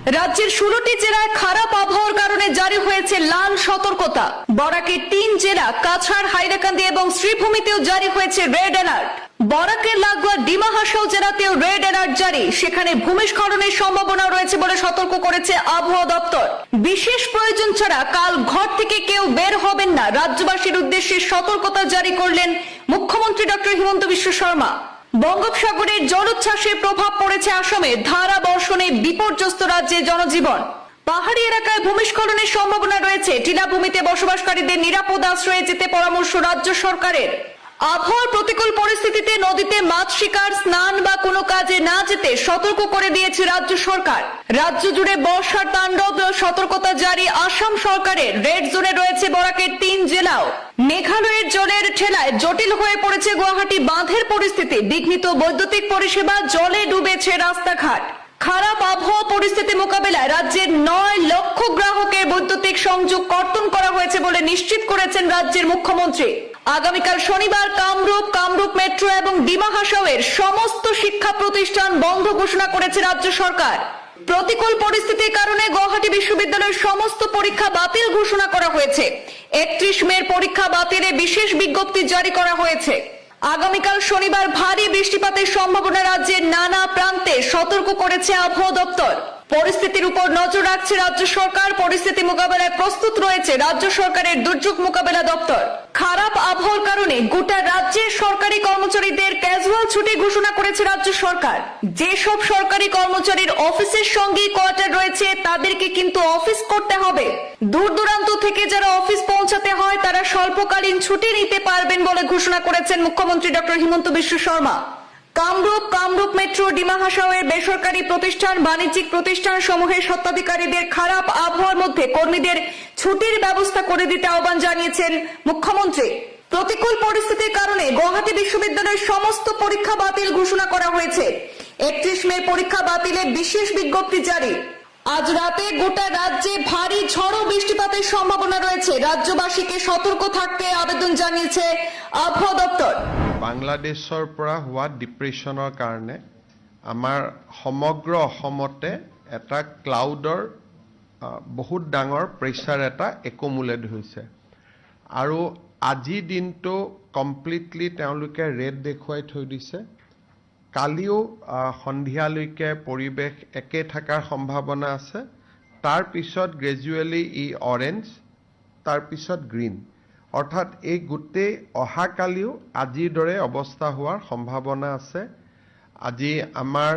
রাজ্যের 16টি জেলায় খারাপ আবহাওয়ার কারণে জারি হয়েছে লাল সতর্কতা। বরাকের 3 জেলা কাছাড়, হাইলাকান্দি এবং শ্রীভূমিতেও জারি হয়েছে রেড অ্যালার্ট। বরাকের লাগোয়া ডিমা হাসাও জেলাতেও রেড অ্যালার্ট জারি। সেখানে ভূমিস্খলনের সম্ভাবনা রয়েছে বলে সতর্ক করেছে আবহাওয়া দপ্তর। বিশেষ প্রয়োজন ছাড়া কাল ঘর থেকে কেউ বের হবেন না, রাজ্যবাসীর উদ্দেশ্যে সতর্কতা জারি করলেন মুখ্যমন্ত্রী ডক্টর হিমন্ত বিশ্ব শর্মা। বঙ্গোপসাগরের জলোচ্ছ্বাসের প্রভাব পড়েছে আসামে, ধারা বর্ষণে বিপর্যস্ত রাজ্যের জনজীবন। পাহাড়ি এলাকায় ভূমিস্খলনের সম্ভাবনা রয়েছে। টিলাভূমিতে বসবাসকারীদের নিরাপদ আশ্রয়ে যেতে পরামর্শ রাজ্য সরকারের। আবহাওয়ার প্রতিকূল পরিস্থিতিতে নদীতে মাছ শিকার, স্নান বা কোনো কাজে না যেতে সতর্ক করে দিয়েছে রাজ্য সরকার। রাজ্য জুড়ে বর্ষার তাণ্ডব, সতর্কতা জারি আসাম সরকারের। রেড জোনে রয়েছে বরাকের 3 জেলাও। মেঘালয়ের জলের ঠেলায় জটিল হয়ে পড়েছে গুয়াহাটি বাঁধের পরিস্থিতি। বিঘ্নিত বৈদ্যুতিক পরিষেবা, জলে ডুবেছে রাস্তাঘাট। খারাপ আবহাওয়া পরিস্থিতি মোকাবেলায় রাজ্যের 9 লক্ষ গ্রাহকের বৈদ্যুতিক সংযোগ কর্তন করা হয়েছে বলে নিশ্চিত করেছেন রাজ্যের মুখ্যমন্ত্রী। আগামীকাল শনিবার কামরূপ মেট্রো এবং ডিমা হাসাওয়ের সমস্ত শিক্ষা প্রতিষ্ঠান বন্ধ ঘোষণা করেছে রাজ্য সরকার। প্রতিকূল পরিস্থিতির কারণে গুয়াহাটি বিশ্ববিদ্যালয়ের সমস্ত পরীক্ষা বাতিল ঘোষণা করা হয়েছে। 31 মের পরীক্ষা বাতিলে বিশেষ বিজ্ঞপ্তি জারি করা হয়েছে। আগামীকাল শনিবার ভারী বৃষ্টিপাতের সম্ভাবনা রাজ্যের নানা প্রান্তে সতর্ক করেছে আবহাওয়া দপ্তর। পরিস্থিতির উপর নজর রাখছে রাজ্য সরকার। পরিস্থিতি মোকাবেলায় প্রস্তুত রয়েছে রাজ্য সরকারের দুর্যোগ মোকাবেলা দপ্তর। খারাপ আবহাওয়ার কারণে গোটা রাজ্যের সরকারি কর্মচারীদের ক্যাজুয়াল ছুটি ঘোষণা করেছে রাজ্য সরকার। যেসব সরকারি কর্মচারীর অফিসের সঙ্গেই কোয়ার্টার রয়েছে তাদেরকে কিন্তু অফিস করতে হবে। দূর দূরান্ত থেকে যারা অফিস পৌঁছাতে হয় তারা স্বল্পকালীন ছুটি নিতে পারবেন বলে ঘোষণা করেছেন মুখ্যমন্ত্রী ডক্টর হিমন্ত বিশ্ব শর্মা। কামরূপ মেট্রো, ডিমা হাসাওয়ের বেসরকারি প্রতিষ্ঠান, বাণিজ্যিক প্রতিষ্ঠান সমূহের স্বত্বাধিকারীদের খারাপ আবহাওয়ার মধ্যে কর্মীদের ছুটির ব্যবস্থা করে দিতে আহ্বান জানিয়েছেন মুখ্যমন্ত্রী। প্রতিকূল পরিস্থিতির কারণে গুয়াহাটি বিশ্ববিদ্যালয়ের সমস্ত পরীক্ষা বাতিল ঘোষণা করা হয়েছে। 31 মে পরীক্ষা বাতিলে বিশেষ বিজ্ঞপ্তি জারি। আজ রাতে গোটা রাজ্যে ভারী ঝড় ও বৃষ্টিপাতের সম্ভাবনা রয়েছে। রাজ্যবাসীকে সতর্ক থাকতে আবেদন জানিয়েছে আবহাওয়া দপ্তর। বাংলাদেশৰ পৰা হোৱা ডিপ্ৰেশ্যনৰ কাৰণে আমাৰ সমগ্ৰ অসমতে এটা ক্লাউডৰ বহুত ডাঙৰ প্ৰেছাৰ এটা একুমুলেট হৈছে আৰু আজি দিনটো কমপ্লিটলি তেওঁলোকে ৰেড দেখুৱাই থৈ দিছে। কালিও সন্ধিয়ালৈকে পৰিৱেশ একে থকাৰ সম্ভাৱনা আছে। তাৰ পিছত গ্ৰেজুৱেলি ই অৰেঞ্জ, তাৰ পিছত গ্ৰীণ। অৰ্থাৎ এই গোটেই অহাকালিও আজিৰ দৰে অৱস্থা হোৱাৰ সম্ভাৱনা আছে। আজি আমাৰ